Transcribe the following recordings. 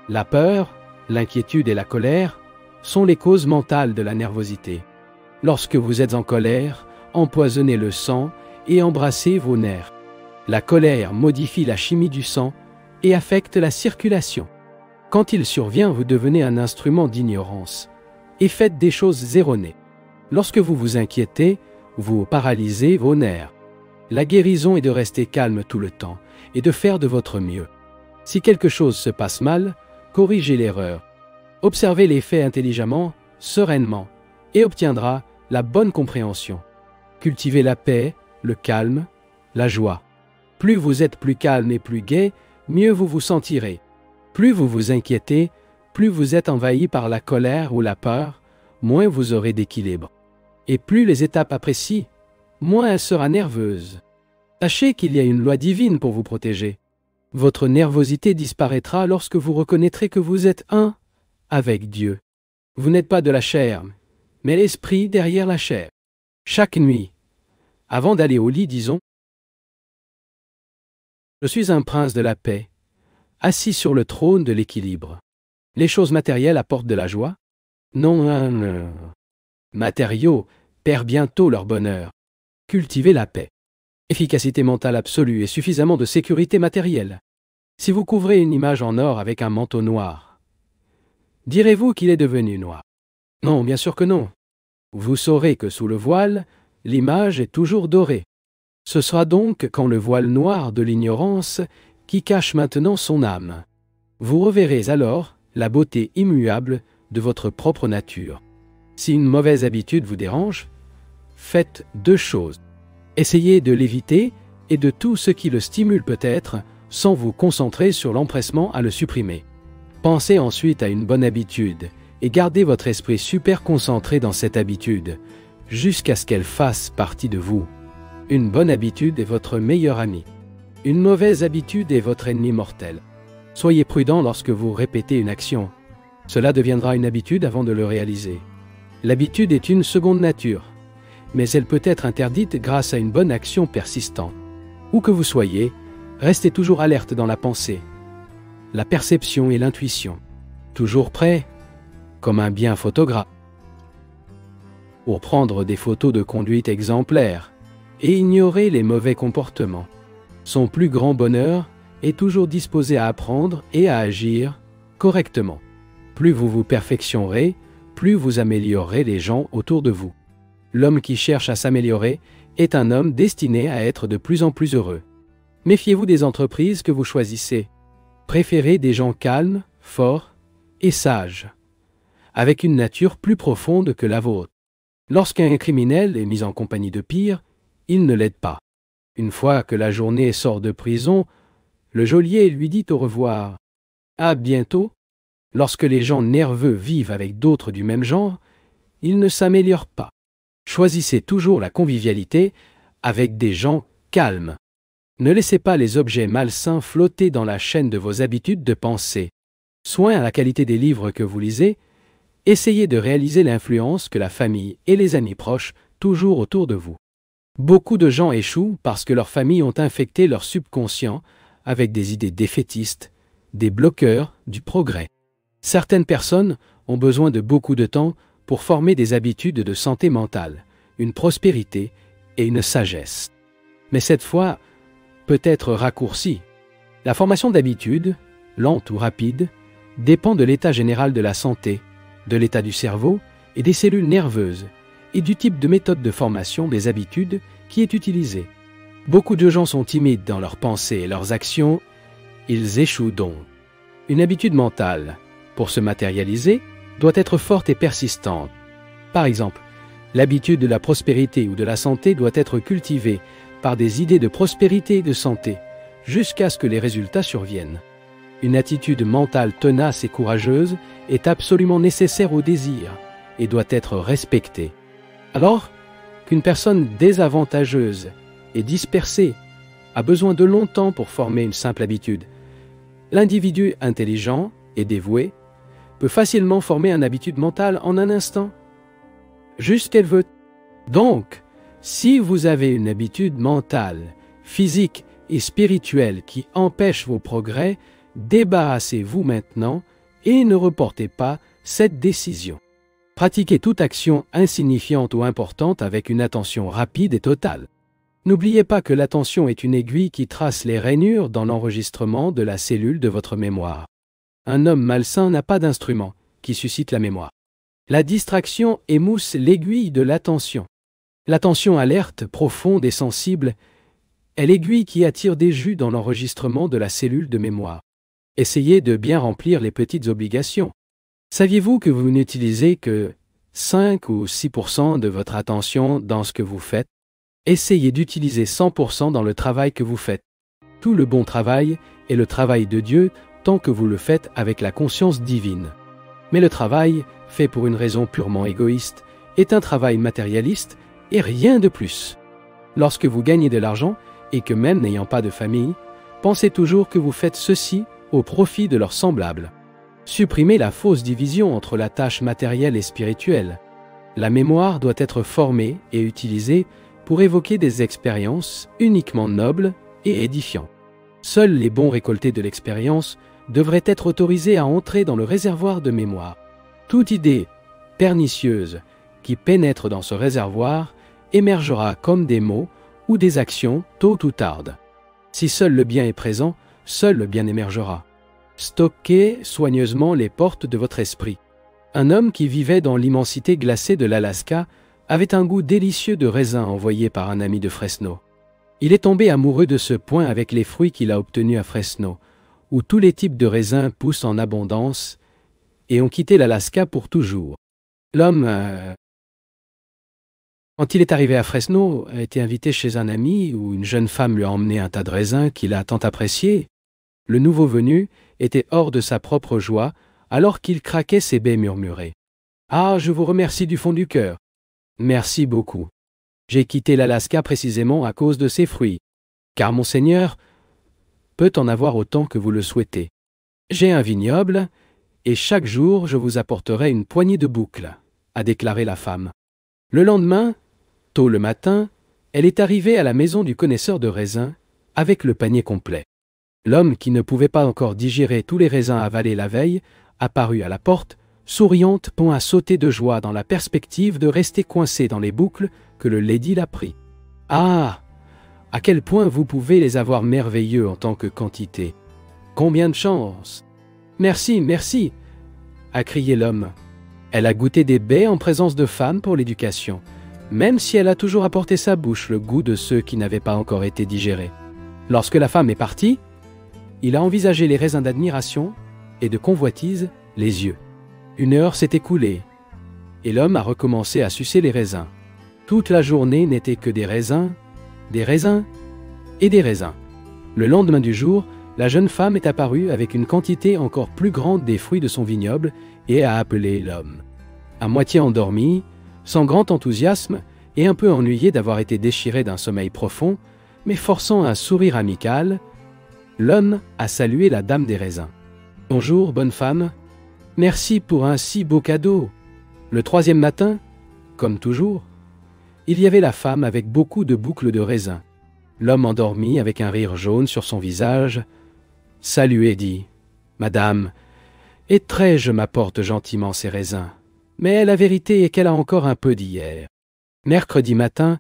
La peur, l'inquiétude et la colère sont les causes mentales de la nervosité. Lorsque vous êtes en colère, empoisonnez le sang et embrassez vos nerfs. La colère modifie la chimie du sang et affecte la circulation. Quand il survient, vous devenez un instrument d'ignorance et faites des choses erronées. Lorsque vous vous inquiétez, vous paralysez vos nerfs. La guérison est de rester calme tout le temps et de faire de votre mieux. Si quelque chose se passe mal, corrigez l'erreur. Observez les faits intelligemment, sereinement, et obtiendra la bonne compréhension. Cultivez la paix, le calme, la joie. Plus vous êtes plus calme et plus gai, mieux vous vous sentirez. Plus vous vous inquiétez, plus vous êtes envahi par la colère ou la peur, moins vous aurez d'équilibre. Et plus les étapes apprécient, moins elle sera nerveuse. Sachez qu'il y a une loi divine pour vous protéger. Votre nervosité disparaîtra lorsque vous reconnaîtrez que vous êtes un avec Dieu. Vous n'êtes pas de la chair, mais l'esprit derrière la chair. Chaque nuit, avant d'aller au lit, disons: je suis un prince de la paix, assis sur le trône de l'équilibre. Les choses matérielles apportent de la joie? Non, un matériaux perd bientôt leur bonheur. Cultivez la paix. Efficacité mentale absolue et suffisamment de sécurité matérielle. Si vous couvrez une image en or avec un manteau noir, direz-vous qu'il est devenu noir? Non, bien sûr que non. Vous saurez que sous le voile, l'image est toujours dorée. Ce sera donc quand le voile noir de l'ignorance qui cache maintenant son âme. Vous reverrez alors la beauté immuable de votre propre nature. Si une mauvaise habitude vous dérange, faites deux choses. Essayez de l'éviter et de tout ce qui le stimule peut-être, sans vous concentrer sur l'empressement à le supprimer. Pensez ensuite à une bonne habitude et gardez votre esprit super concentré dans cette habitude, jusqu'à ce qu'elle fasse partie de vous. Une bonne habitude est votre meilleur ami. Une mauvaise habitude est votre ennemi mortel. Soyez prudent lorsque vous répétez une action. Cela deviendra une habitude avant de le réaliser. L'habitude est une seconde nature, mais elle peut être interdite grâce à une bonne action persistante. Où que vous soyez, restez toujours alerte dans la pensée, la perception et l'intuition. Toujours prêt, comme un bien photographe, pour prendre des photos de conduite exemplaires et ignorer les mauvais comportements. Son plus grand bonheur est toujours disposé à apprendre et à agir correctement. Plus vous vous perfectionnerez, plus vous améliorerez les gens autour de vous. L'homme qui cherche à s'améliorer est un homme destiné à être de plus en plus heureux. Méfiez-vous des entreprises que vous choisissez. Préférez des gens calmes, forts et sages, avec une nature plus profonde que la vôtre. Lorsqu'un criminel est mis en compagnie de pires, il ne l'aide pas. Une fois que la journée sort de prison, le geôlier lui dit au revoir. À bientôt. Lorsque les gens nerveux vivent avec d'autres du même genre, ils ne s'améliorent pas. Choisissez toujours la convivialité avec des gens calmes. Ne laissez pas les objets malsains flotter dans la chaîne de vos habitudes de pensée. Soin à la qualité des livres que vous lisez. Essayez de réaliser l'influence que la famille et les amis proches toujours autour de vous. Beaucoup de gens échouent parce que leurs familles ont infecté leur subconscient avec des idées défaitistes, des bloqueurs du progrès. Certaines personnes ont besoin de beaucoup de temps pour former des habitudes de santé mentale, une prospérité et une sagesse. Mais cette fois, peut être raccourcie. La formation d'habitudes, lente ou rapide, dépend de l'état général de la santé, de l'état du cerveau et des cellules nerveuses, et du type de méthode de formation des habitudes qui est utilisée. Beaucoup de gens sont timides dans leurs pensées et leurs actions, ils échouent donc. Une habitude mentale, pour se matérialiser, doit être forte et persistante. Par exemple, l'habitude de la prospérité ou de la santé doit être cultivée par des idées de prospérité et de santé, jusqu'à ce que les résultats surviennent. Une attitude mentale tenace et courageuse est absolument nécessaire au désir et doit être respectée. Alors qu'une personne désavantageuse et dispersée a besoin de longtemps pour former une simple habitude, l'individu intelligent et dévoué peut facilement former une habitude mentale en un instant, juste qu'elle veut. Donc, si vous avez une habitude mentale, physique et spirituelle qui empêche vos progrès, débarrassez-vous maintenant et ne reportez pas cette décision. Pratiquez toute action insignifiante ou importante avec une attention rapide et totale. N'oubliez pas que l'attention est une aiguille qui trace les rainures dans l'enregistrement de la cellule de votre mémoire. Un homme malsain n'a pas d'instrument qui suscite la mémoire. La distraction émousse l'aiguille de l'attention. L'attention alerte, profonde et sensible est l'aiguille qui attire des jus dans l'enregistrement de la cellule de mémoire. Essayez de bien remplir les petites obligations. Saviez-vous que vous n'utilisez que 5 ou 6% de votre attention dans ce que vous faites? Essayez d'utiliser 100% dans le travail que vous faites. Tout le bon travail est le travail de Dieu tant que vous le faites avec la conscience divine. Mais le travail, fait pour une raison purement égoïste, est un travail matérialiste et rien de plus. Lorsque vous gagnez de l'argent et que même n'ayant pas de famille, pensez toujours que vous faites ceci au profit de leurs semblables. Supprimez la fausse division entre la tâche matérielle et spirituelle. La mémoire doit être formée et utilisée pour évoquer des expériences uniquement nobles et édifiantes. Seuls les bons récoltés de l'expérience devraient être autorisés à entrer dans le réservoir de mémoire. Toute idée pernicieuse qui pénètre dans ce réservoir émergera comme des mots ou des actions tôt ou tard. Si seul le bien est présent, seul le bien émergera. Stockez soigneusement les portes de votre esprit. Un homme qui vivait dans l'immensité glacée de l'Alaska avait un goût délicieux de raisin envoyé par un ami de Fresno. Il est tombé amoureux de ce point avec les fruits qu'il a obtenus à Fresno, où tous les types de raisins poussent en abondance et ont quitté l'Alaska pour toujours. L'homme, quand il est arrivé à Fresno, a été invité chez un ami où une jeune femme lui a emmené un tas de raisins qu'il a tant appréciés. Le nouveau venu était hors de sa propre joie alors qu'il craquait ses baies murmurées. « Ah, je vous remercie du fond du cœur. Merci beaucoup. J'ai quitté l'Alaska précisément à cause de ces fruits, car mon Seigneur peut en avoir autant que vous le souhaitez. J'ai un vignoble, et chaque jour je vous apporterai une poignée de boucles, a déclaré la femme. Le lendemain, tôt le matin, elle est arrivée à la maison du connaisseur de raisins avec le panier complet. L'homme, qui ne pouvait pas encore digérer tous les raisins avalés la veille, apparut à la porte, souriante, pont à sauter de joie dans la perspective de rester coincé dans les boucles que le lady l'a pris. « Ah! À quel point vous pouvez les avoir merveilleux en tant que quantité! Combien de chance! Merci, merci! » a crié l'homme. Elle a goûté des baies en présence de femmes pour l'éducation, même si elle a toujours apporté sa bouche le goût de ceux qui n'avaient pas encore été digérés. Lorsque la femme est partie, il a envisagé les raisins d'admiration et de convoitise les yeux. Une heure s'est écoulée, et l'homme a recommencé à sucer les raisins. Toute la journée n'était que des raisins et des raisins. Le lendemain du jour, la jeune femme est apparue avec une quantité encore plus grande des fruits de son vignoble et a appelé l'homme. À moitié endormi, sans grand enthousiasme et un peu ennuyé d'avoir été déchiré d'un sommeil profond, mais forçant un sourire amical, l'homme a salué la dame des raisins. « Bonjour, bonne femme. Merci pour un si beau cadeau. » Le troisième matin, comme toujours, il y avait la femme avec beaucoup de boucles de raisins. L'homme endormi avec un rire jaune sur son visage, salué dit « Madame, je m'apporte gentiment ces raisins, mais la vérité est qu'elle a encore un peu d'hier. » Mercredi matin,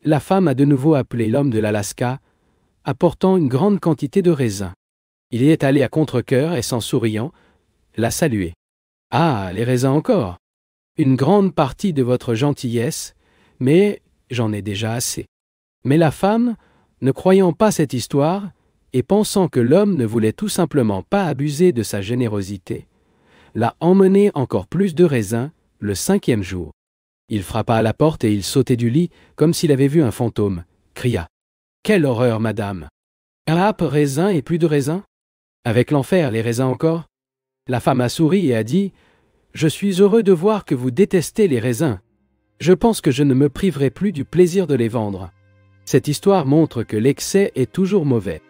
la femme a de nouveau appelé l'homme de l'Alaska, apportant une grande quantité de raisins. Il y est allé à contre-cœur et, sans souriant, l'a salué. « Ah, les raisins encore! Une grande partie de votre gentillesse, mais j'en ai déjà assez. » Mais la femme, ne croyant pas cette histoire, et pensant que l'homme ne voulait tout simplement pas abuser de sa générosité, l'a emmené encore plus de raisins le 5e jour. Il frappa à la porte et il sautait du lit comme s'il avait vu un fantôme, cria « Quelle horreur, madame! Râpe, raisins et plus de raisins? Avec l'enfer, les raisins encore ?» La femme a souri et a dit « Je suis heureux de voir que vous détestez les raisins. Je pense que je ne me priverai plus du plaisir de les vendre. » Cette histoire montre que l'excès est toujours mauvais.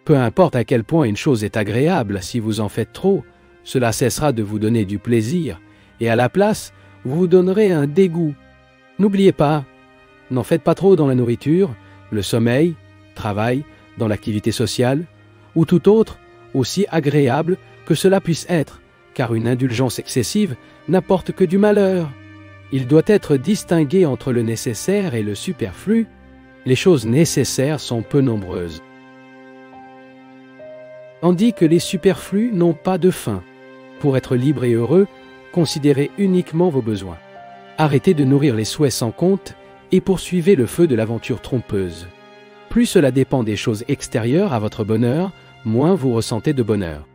Peu importe à quel point une chose est agréable, si vous en faites trop, cela cessera de vous donner du plaisir, et à la place, vous vous donnerez un dégoût. N'oubliez pas, n'en faites pas trop dans la nourriture, le sommeil, travail, dans l'activité sociale, ou tout autre, aussi agréable que cela puisse être, car une indulgence excessive n'apporte que du malheur. Il doit être distingué entre le nécessaire et le superflu. Les choses nécessaires sont peu nombreuses, tandis que les superflus n'ont pas de fin. Pour être libre et heureux, considérez uniquement vos besoins. Arrêtez de nourrir les souhaits sans compte et poursuivez le feu de l'aventure trompeuse. Plus cela dépend des choses extérieures à votre bonheur, moins vous ressentez de bonheur.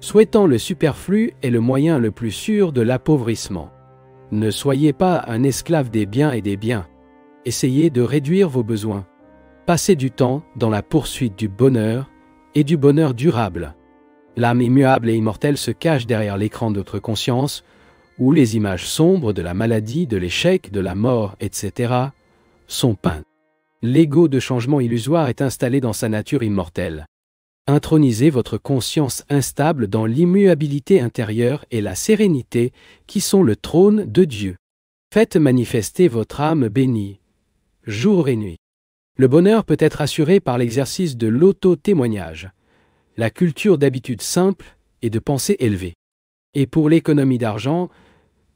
Souhaitant le superflu est le moyen le plus sûr de l'appauvrissement. Ne soyez pas un esclave des biens et des biens. Essayez de réduire vos besoins. Passez du temps dans la poursuite du bonheur et du bonheur durable. L'âme immuable et immortelle se cache derrière l'écran de votre conscience, où les images sombres de la maladie, de l'échec, de la mort, etc. sont peintes. L'ego de changement illusoire est installé dans sa nature immortelle. Intronisez votre conscience instable dans l'immuabilité intérieure et la sérénité qui sont le trône de Dieu. Faites manifester votre âme bénie, jour et nuit. Le bonheur peut être assuré par l'exercice de l'auto-témoignage, la culture d'habitudes simples et de pensées élevées. Et pour l'économie d'argent,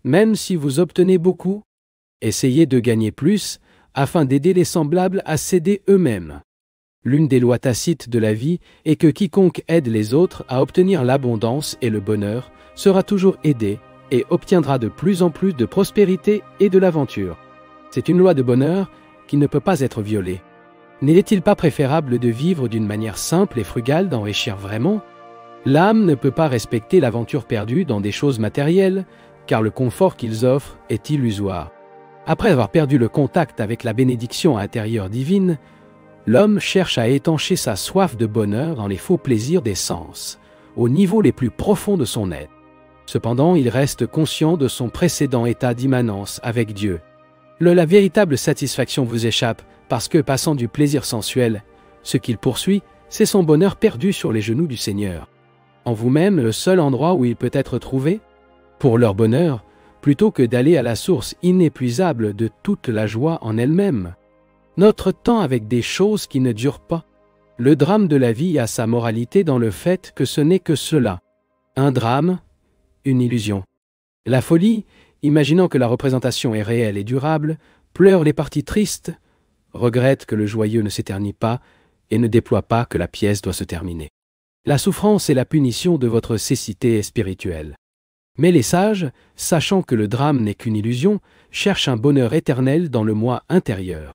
même si vous obtenez beaucoup, essayez de gagner plus afin d'aider les semblables à s'aider eux-mêmes. L'une des lois tacites de la vie est que quiconque aide les autres à obtenir l'abondance et le bonheur sera toujours aidé et obtiendra de plus en plus de prospérité et de l'aventure. C'est une loi de bonheur qui ne peut pas être violée. N'est-il pas préférable de vivre d'une manière simple et frugale, d'enrichir vraiment? L'âme ne peut pas respecter l'aventure perdue dans des choses matérielles, car le confort qu'ils offrent est illusoire. Après avoir perdu le contact avec la bénédiction intérieure divine, l'homme cherche à étancher sa soif de bonheur dans les faux plaisirs des sens, au niveau les plus profonds de son être. Cependant, il reste conscient de son précédent état d'immanence avec Dieu. La véritable satisfaction vous échappe, parce que, passant du plaisir sensuel, ce qu'il poursuit, c'est son bonheur perdu sur les genoux du Seigneur. En vous-même, le seul endroit où il peut être trouvé, pour leur bonheur, plutôt que d'aller à la source inépuisable de toute la joie en elle-même. Notre temps avec des choses qui ne durent pas. Le drame de la vie a sa moralité dans le fait que ce n'est que cela. Un drame, une illusion. La folie, imaginant que la représentation est réelle et durable, pleure les parties tristes, regrette que le joyeux ne s'éternise pas et ne déploie pas que la pièce doit se terminer. La souffrance est la punition de votre cécité spirituelle. Mais les sages, sachant que le drame n'est qu'une illusion, cherchent un bonheur éternel dans le moi intérieur.